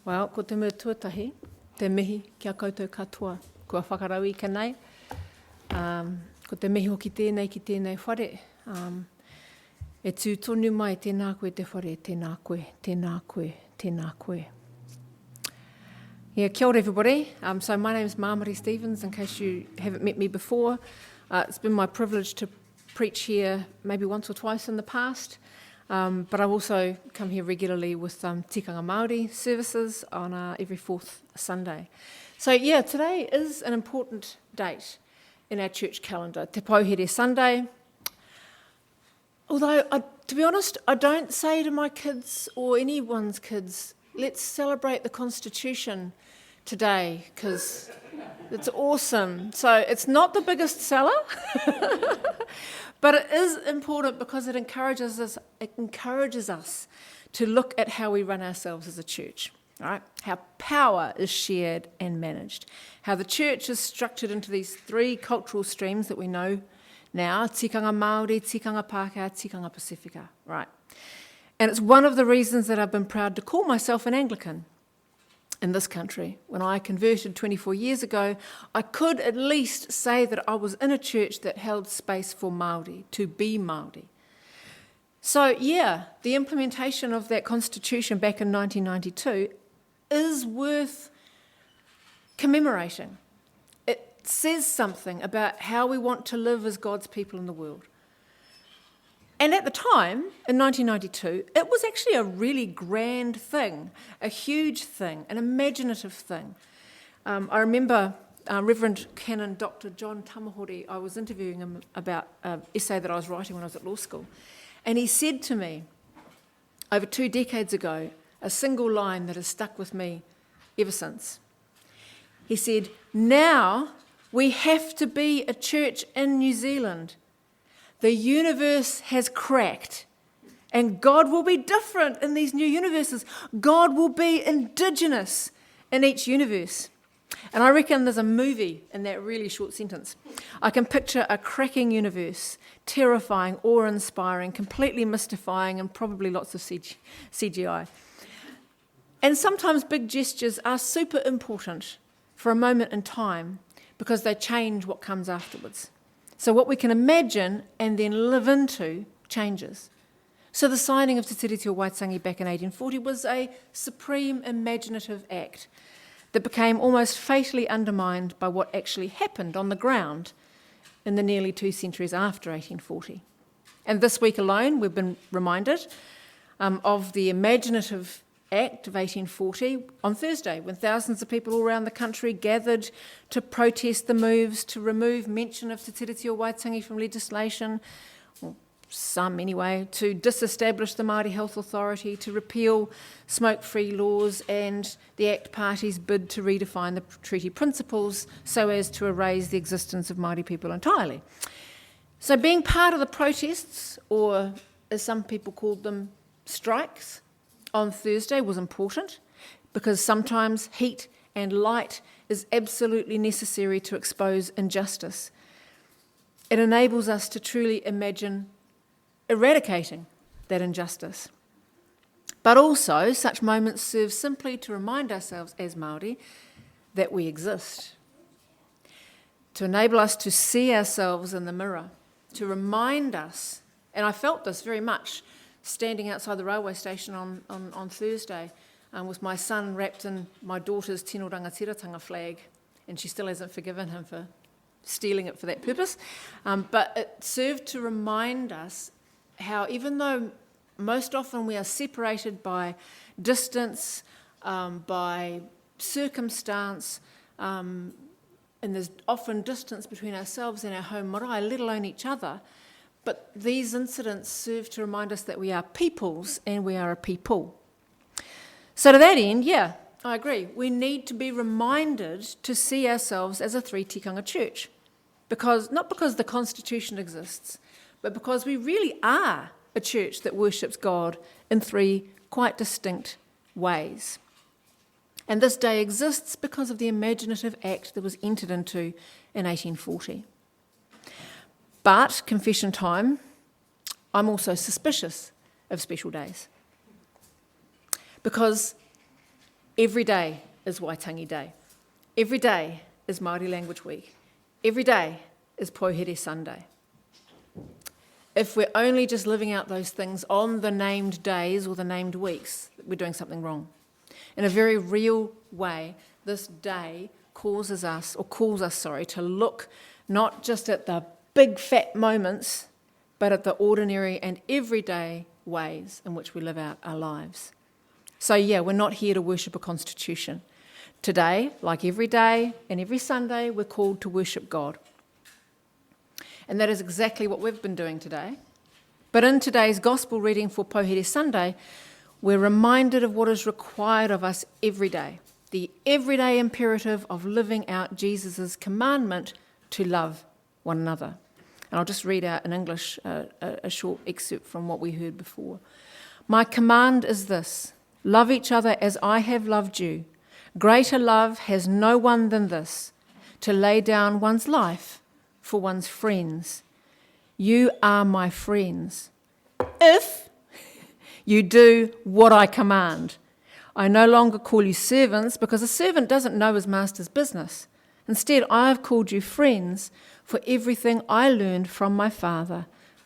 Well, ko te mua tuatahi, te mihi kia koutou katoa. Kua whakarau I kanei. Ko te mihi hoki tēnei ki tēnei whare. E tū tonu mai tēnā koe te whare, tēnā koe, tēnā koe, tēnā koe. Yeah, kia ora everybody. So my name is Mamari Stephens, in case you haven't met me before. It's been my privilege to preach here maybe once or twice in the past. But I've also come here regularly with tikanga Māori services on every fourth Sunday. So yeah, today is an important date in our church calendar, Te Pouhere Sunday. Although, to be honest, I don't say to my kids or anyone's kids, let's celebrate the Constitution today, because it's awesome. So it's not the biggest seller, but it is important because it encourages us to look at how we run ourselves as a church, right? How power is shared and managed. How the church is structured into these three cultural streams that we know now, tikanga Māori, tikanga Pākehā, tikanga Pasifika, right? And it's one of the reasons that I've been proud to call myself an Anglican in this country. When I converted 24 years ago, I could at least say that I was in a church that held space for Māori, to be Māori. So yeah, the implementation of that constitution back in 1992 is worth commemorating. It says something about how we want to live as God's people in the world. And at the time, in 1992, it was actually a really grand thing, a huge thing, an imaginative thing. I remember Reverend Canon Dr. John Tamahori, I was interviewing him about an essay that I was writing when I was at law school, and he said to me, over 2 decades ago, a single line that has stuck with me ever since. He said, "Now we have to be a church in New Zealand. The universe has cracked, and God will be different in these new universes. God will be indigenous in each universe." And I reckon there's a movie in that really short sentence. I can picture a cracking universe, terrifying, awe-inspiring, completely mystifying, and probably lots of CGI. And sometimes big gestures are super important for a moment in time because they change what comes afterwards. So what we can imagine and then live into changes. So the signing of Te Tiriti o Waitangi back in 1840 was a supreme imaginative act that became almost fatally undermined by what actually happened on the ground in the nearly 2 centuries after 1840. And this week alone, we've been reminded of the imaginative Act of 1840 on Thursday, when thousands of people all around the country gathered to protest the moves to remove mention of Te Tiriti o Waitangi from legislation, or some anyway, to disestablish the Māori Health Authority, to repeal smoke-free laws, and the Act parties bid to redefine the treaty principles so as to erase the existence of Māori people entirely. So being part of the protests, or as some people called them, strikes, on Thursday was important because sometimes heat and light is absolutely necessary to expose injustice. It enables us to truly imagine eradicating that injustice. But also, such moments serve simply to remind ourselves as Māori that we exist, to enable us to see ourselves in the mirror, to remind us, and I felt this very much standing outside the railway station on Thursday with my son wrapped in my daughter's Tino Rangatiratanga flag, and she still hasn't forgiven him for stealing it for that purpose. But it served to remind us how, even though most often we are separated by distance, by circumstance, and there's often distance between ourselves and our home marae, let alone each other, but these incidents serve to remind us that we are peoples and we are a people. So to that end, yeah, I agree. We need to be reminded to see ourselves as a three tikanga church. Not because the Constitution exists, but because we really are a church that worships God in 3 quite distinct ways. And this day exists because of the imaginative act that was entered into in 1840. But, confession time, I'm also suspicious of special days. Because Every day is Waitangi Day. Every day is Māori Language Week. Every day is Pouhere Sunday. If we're only just living out those things on the named days or the named weeks, we're doing something wrong. In a very real way, this day calls us to look not just at the big fat moments, but at the ordinary and everyday ways in which we live out our lives. So yeah, we're not here to worship a constitution. Today, like every day and every Sunday, we're called to worship God. And that is exactly what we've been doing today. But in today's gospel reading for Pouhere Sunday, we're reminded of what is required of us every day, the everyday imperative of living out Jesus' commandment to love one another. And I'll just read out in English a short excerpt from what we heard before. My command is this: love each other as I have loved you. Greater love has no one than this, to lay down one's life for one's friends. You are my friends, if you do what I command. I no longer call you servants, because a servant doesn't know his master's business. Instead, I have called you friends, for everything I learned from my Father,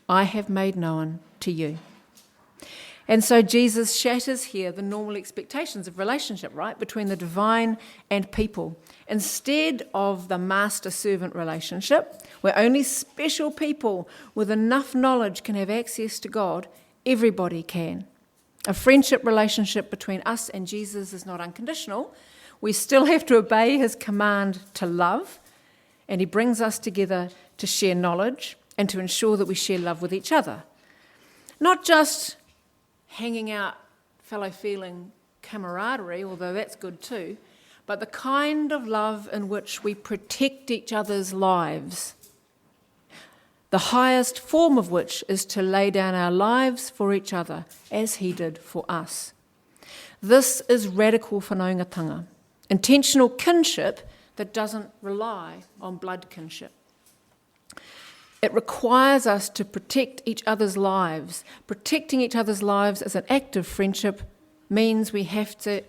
I have made known to you. And so Jesus shatters here the normal expectations of relationship, right, between the divine and people. Instead of the master-servant relationship, where only special people with enough knowledge can have access to God, everybody can. A friendship relationship between us and Jesus is not unconditional. We still have to obey his command to love, and he brings us together to share knowledge and to ensure that we share love with each other. Not just hanging out, fellow feeling camaraderie, although that's good too, but the kind of love in which we protect each other's lives, the highest form of which is to lay down our lives for each other, as he did for us. This is radical whanaungatanga, intentional kinship that doesn't rely on blood kinship. It requires us to protect each other's lives. Protecting each other's lives as an act of friendship means we have to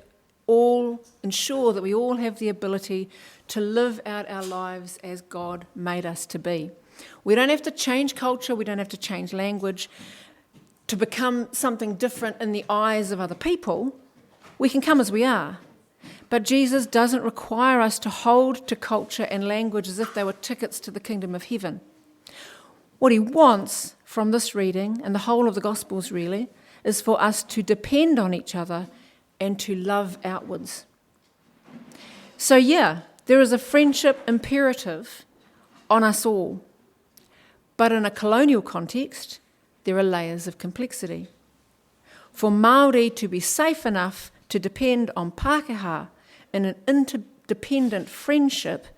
all ensure that we all have the ability to live out our lives as God made us to be. We don't have to change culture, we don't have to change language to become something different in the eyes of other people. We can come as we are. But Jesus doesn't require us to hold to culture and language as if they were tickets to the kingdom of heaven. What he wants from this reading, and the whole of the Gospels really, is for us to depend on each other and to love outwards. So yeah, there is a friendship imperative on us all. But in a colonial context, there are layers of complexity. For Māori to be safe enough to depend on Pākehā in an interdependent friendship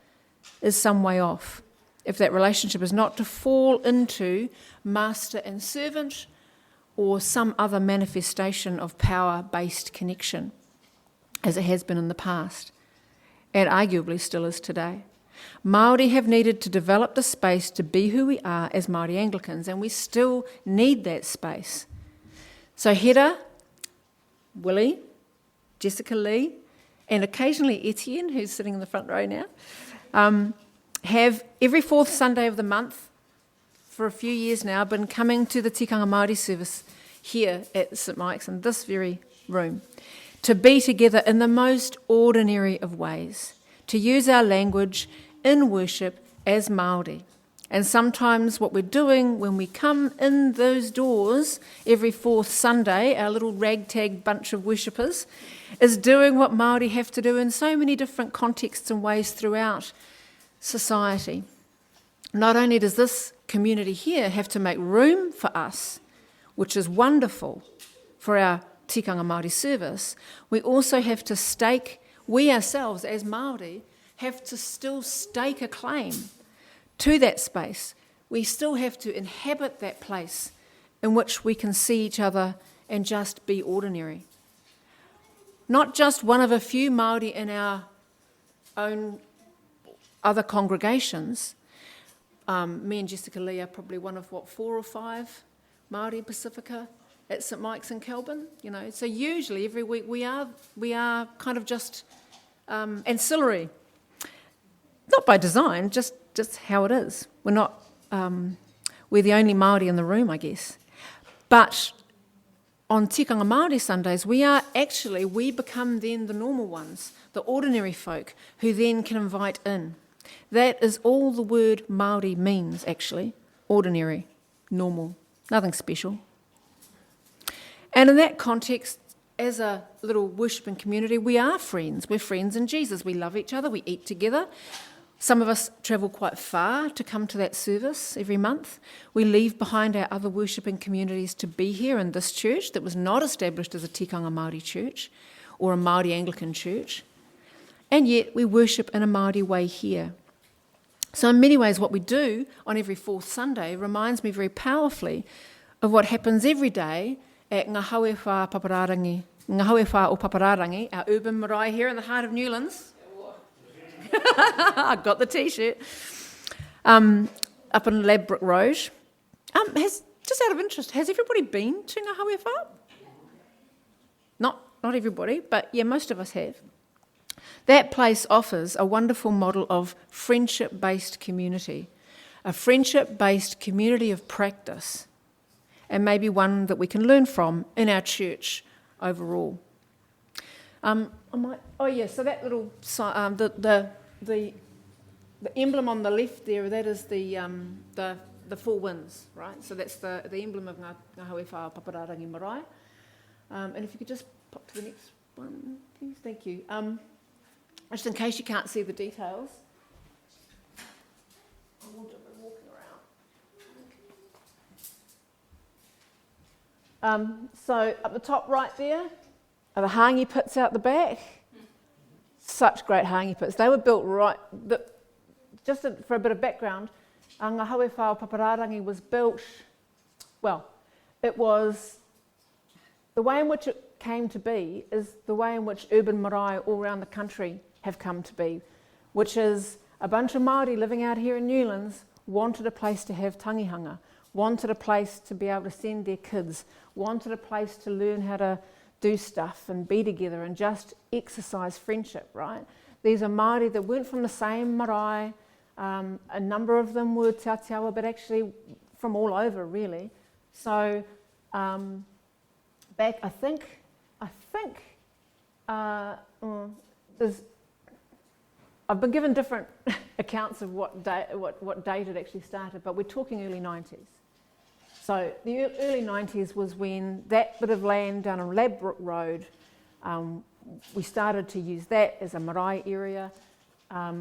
is some way off, if that relationship is not to fall into master and servant or some other manifestation of power-based connection, as it has been in the past, and arguably still is today. Māori have needed to develop the space to be who we are as Māori Anglicans, and we still need that space. So Hera, Willie, Jessica Lee, and occasionally Etienne, who's sitting in the front row now, have every fourth Sunday of the month for a few years now been coming to the Tikanga Māori service here at St Mike's in this very room to be together in the most ordinary of ways, to use our language in worship as Māori. And sometimes what we're doing when we come in those doors every fourth Sunday, our little ragtag bunch of worshippers, is doing what Māori have to do in so many different contexts and ways throughout society. Not only does this community here have to make room for us, which is wonderful for our Tikanga Māori service, we also have to we ourselves as Māori have to still stake a claim to that space. We still have to inhabit that place in which we can see each other and just be ordinary. Not just one of a few Māori in our own other congregations. Me and Jessica Lee are probably one of, 4 or 5 Māori Pacifica at St Mike's in Kelburn, So usually every week we are kind of just ancillary. Not by design, just how it is. We're not, we're the only Māori in the room, I guess. But on Tikanga Māori Sundays, we become then the normal ones, the ordinary folk, who then can invite in. That is all the word Māori means, actually. Ordinary, normal, nothing special. And in that context, as a little worshipping community, we are friends. We're friends in Jesus. We love each other. We eat together. Some of us travel quite far to come to that service every month. We leave behind our other worshipping communities to be here in this church that was not established as a Tikanga Māori church or a Māori Anglican church. And yet we worship in a Māori way here. So in many ways what we do on every fourth Sunday reminds me very powerfully of what happens every day at Ngā Hauewha o Papararangi, our urban marae here in the heart of Newlands. I got the T-shirt. Up in Ladbroke Road. Just out of interest, has everybody been to Ngā Hauewha? Not everybody, but yeah, most of us have. That place offers a wonderful model of friendship-based community, a friendship-based community of practice, and maybe one that we can learn from in our church overall. So that little the emblem on the left there, that is the four winds, right? So that's the emblem of Ngā Hauewha o Papararangi Marae. And if you could just pop to the next one, please. Thank you. Just in case you can't see the details. I want to be walking around. So up the top right there are the hangi pits out the back. Such great hangi pits. They were built for a bit of background, Ngā Hauewha o Papararangi was built, it was the way in which it came to be is the way in which urban marae all around the country have come to be, which is a bunch of Māori living out here in Newlands wanted a place to have tangihanga, wanted a place to be able to send their kids, wanted a place to learn how to do stuff and be together and just exercise friendship, right? These are Māori that weren't from the same marae. A number of them were Te Atiawa, but actually from all over, really. So back, I've been given different accounts of what date it actually started, but we're talking early 90s. So the early 90s was when that bit of land down on Ladbroke Road, we started to use that as a marae area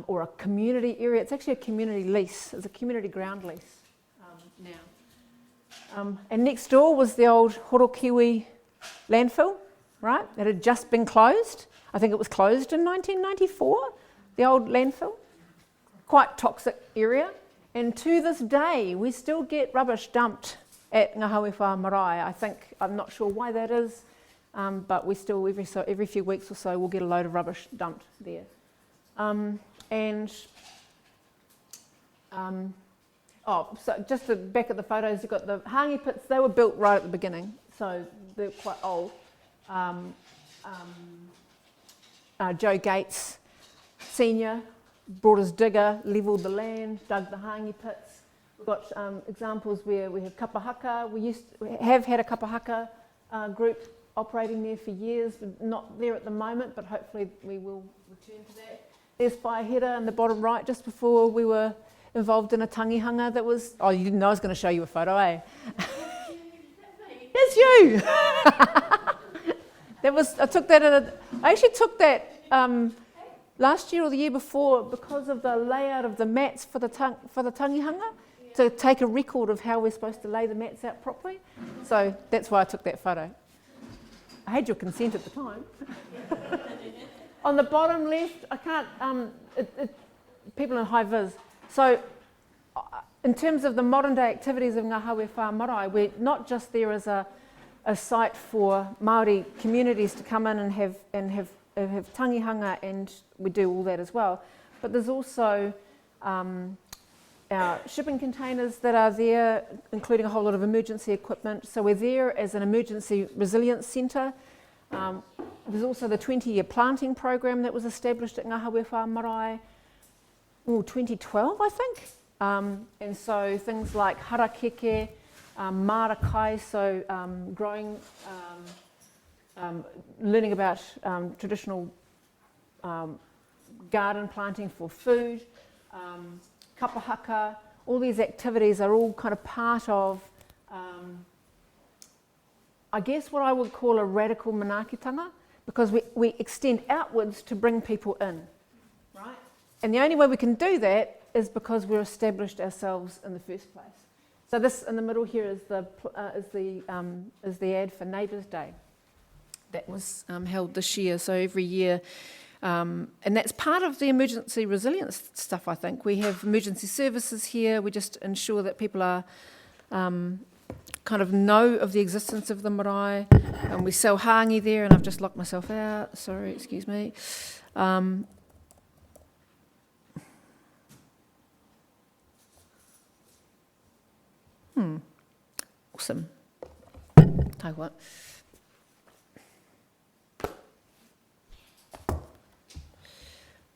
or a community area. It's actually a community lease. It's a community ground lease now. And next door was the old Horokiwi landfill, right? It had just been closed. I think it was closed in 1994, the old landfill. Quite toxic area. And to this day, we still get rubbish dumped at Ngā Hauewha Marae. I'm not sure why that is, but we still, every few weeks or so, we'll get a load of rubbish dumped there. So just back at the photos, you've got the hangi pits. They were built right at the beginning, so they're quite old. Joe Gates Senior brought his digger, levelled the land, dug the hangi pits. We've got examples where we have kapahaka. We have had a kapahaka group operating there for years, not there at the moment, but hopefully we will return to that. There's Whaiahera in the bottom right, just before we were involved in a tangihanga that was... Oh, you didn't know I was going to show you a photo, eh? It's you! I actually took that last year or the year before because of the layout of the mats for the tangihanga, to take a record of how we're supposed to lay the mats out properly. So that's why I took that photo. I had your consent at the time. On the bottom left, I can't, people in high vis. So in terms of the modern day activities of Ngā Hauewha Marae, we're not just there as a site for Māori communities to come in and have tangihanga, and we do all that as well. But there's also our shipping containers that are there, including a whole lot of emergency equipment. So we're there as an emergency resilience centre. There's also the 20-year planting program that was established at Ngāhawewha Marae, 2012, I think. And so things like harakeke, marakai, so growing, learning about traditional garden planting for food, kapahaka, all these activities are all kind of part of, I guess what I would call a radical manaakitanga, because we extend outwards to bring people in, right? And the only way we can do that is because we're established ourselves in the first place. So this in the middle here is the ad for Neighbours Day that was held this year. So every year, and that's part of the emergency resilience stuff, I think. We have emergency services here. We just ensure that people are kind of know of the existence of the marae. And we sell hangi there, and I've just locked myself out. Sorry, excuse me. Awesome. Tell you what.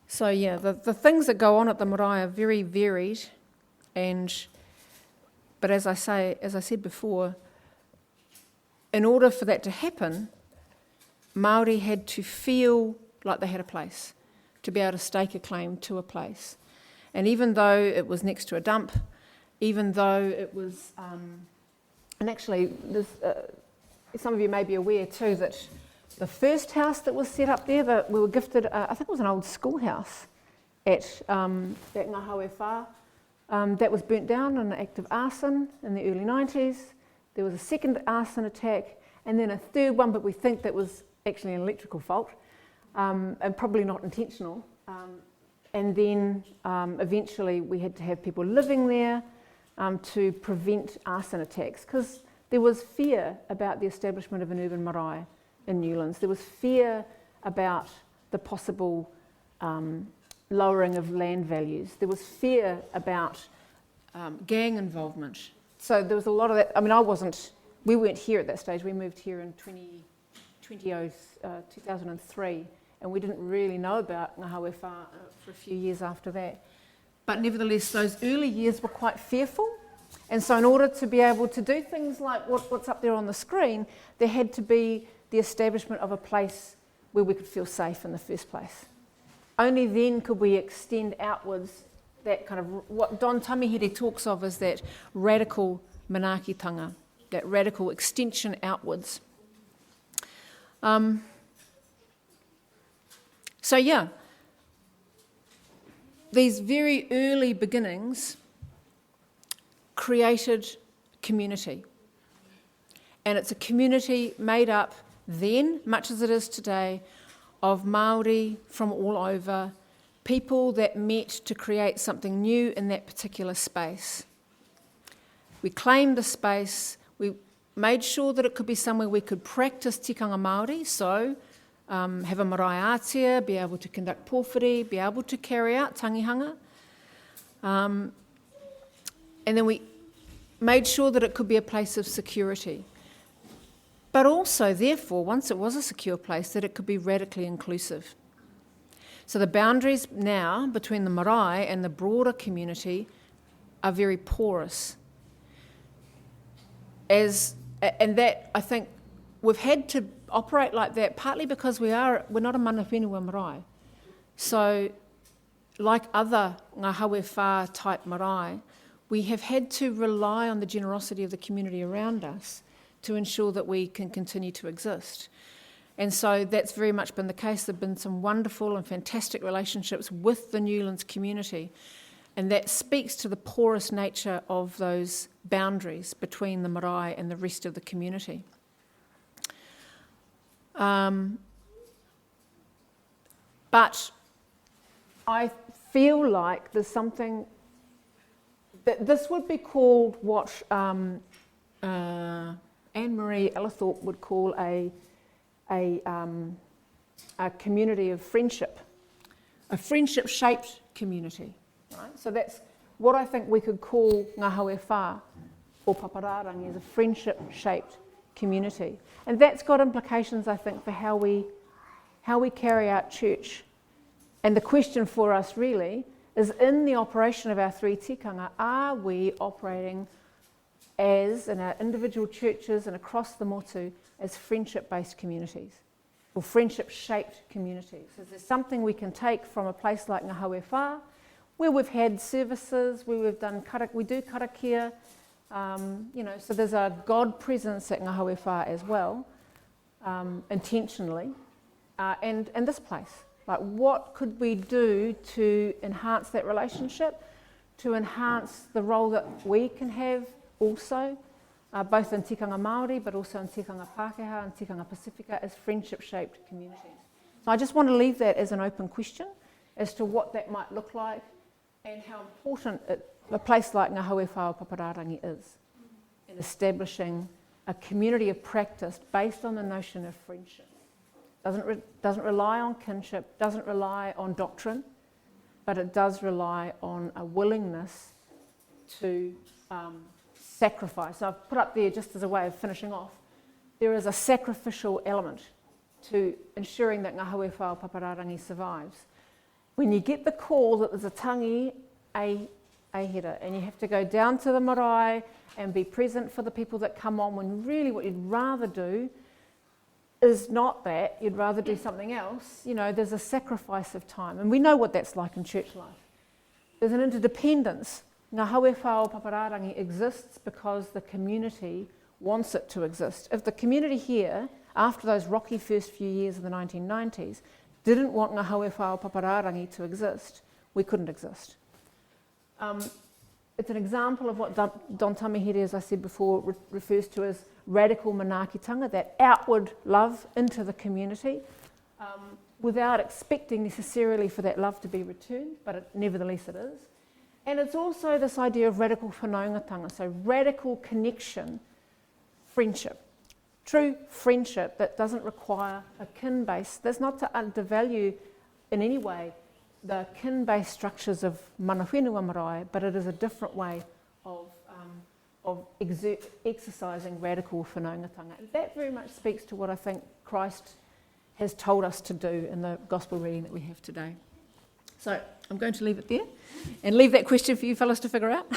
So yeah, the things that go on at the marae are very varied, but as I said before, in order for that to happen, Māori had to feel like they had a place, to be able to stake a claim to a place. And even though it was next to a dump, even though it was, and actually, some of you may be aware too that the first house that was set up there, that we were gifted, I think it was an old schoolhouse at Ngāhawewha, that was burnt down in an act of arson in the early 90s. There was a second arson attack, and then a third one, but we think that was actually an electrical fault, and probably not intentional. And then eventually we had to have people living there to prevent arson attacks, because there was fear about the establishment of an urban marae in Newlands. There was fear about the possible lowering of land values. There was fear about gang involvement. So there was a lot of that. I mean, we weren't here at that stage. We moved here in 2003, and we didn't really know about Ngāhawewha for a few years after that. But nevertheless, those early years were quite fearful. And so in order to be able to do things like what's up there on the screen, there had to be the establishment of a place where we could feel safe in the first place. Only then could we extend outwards that kind of, what Don Tamihere talks of as that radical manaakitanga, that radical extension outwards. So yeah, these very early beginnings created community. And it's a community made up then, much as it is today, of Māori from all over, people that met to create something new in that particular space. We claimed the space, we made sure that it could be somewhere we could practice tikanga Māori, so have a marae ātea, be able to conduct pōwhiri, be able to carry out tangihanga. And then we made sure that it could be a place of security. But also, therefore, once it was a secure place, that it could be radically inclusive. So the boundaries now between the marae and the broader community are very porous. And that, I think, we've had to operate like that partly because we're not a mana whenua marae. So, like other ngāhawewha type marae, we have had to rely on the generosity of the community around us to ensure that we can continue to exist. And so that's very much been the case. There have been some wonderful and fantastic relationships with the Newlands community, and that speaks to the porous nature of those boundaries between the marae and the rest of the community. But I feel like there's something that this would be called what Anne-Marie Ellithorpe would call a community of friendship, a friendship-shaped community. Right? So that's what I think we could call ngā haue whā or papararangi is a friendship-shaped community. And that's got implications, I think, for how we carry out church. And the question for us really is, in the operation of our three tikanga, are we operating as, in our individual churches and across the motu, as friendship-based communities or friendship-shaped communities? Is there something we can take from a place like ngā haue whā, where we've had services, where we do karakia, so there's a God presence at ngā haue whā as well, intentionally, and this place. Like, what could we do to enhance that relationship, to enhance the role that we can have also, both in tikanga Māori, but also in tikanga Pākehā and tikanga Pasifika, as friendship-shaped communities. So I just want to leave that as an open question as to what that might look like and how important a place like ngā haue whā o Papararangi is in establishing a community of practice based on the notion of friendship. Doesn't rely on kinship, doesn't rely on doctrine, but it does rely on a willingness to sacrifice. So I've put up there, just as a way of finishing off, there is a sacrificial element to ensuring that ngā haue whā o Papararangi survives. When you get the call that there's a tangi ahera and you have to go down to the marae and be present for the people that come on, when really what you'd rather do is not that, you'd rather do something else, there's a sacrifice of time. And we know what that's like in church life. There's an interdependence. Ngā haue whā o Papararangi exists because the community wants it to exist. If the community here, after those rocky first few years of the 1990s, didn't want ngā haue whā o Papararangi to exist, we couldn't exist. It's an example of what Don Tamihere, as I said before, refers to as radical manaakitanga, that outward love into the community, without expecting necessarily for that love to be returned, but nevertheless it is. And it's also this idea of radical whanaungatanga, so radical connection, friendship. True friendship that doesn't require a kin-base. That's not to undervalue in any way the kin-based structures of mana whenua marae, but it is a different way of exercising radical whanaungatanga. And that very much speaks to what I think Christ has told us to do in the gospel reading that we have today. So I'm going to leave it there and leave that question for you fellas to figure out.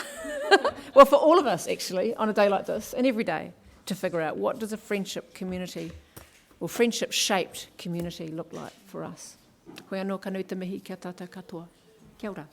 Well, for all of us actually, on a day like this and every day, to figure out what does a friendship community or friendship-shaped community look like for us. Koe anō ka nui te mihi kia tātou katoa. Kia ora.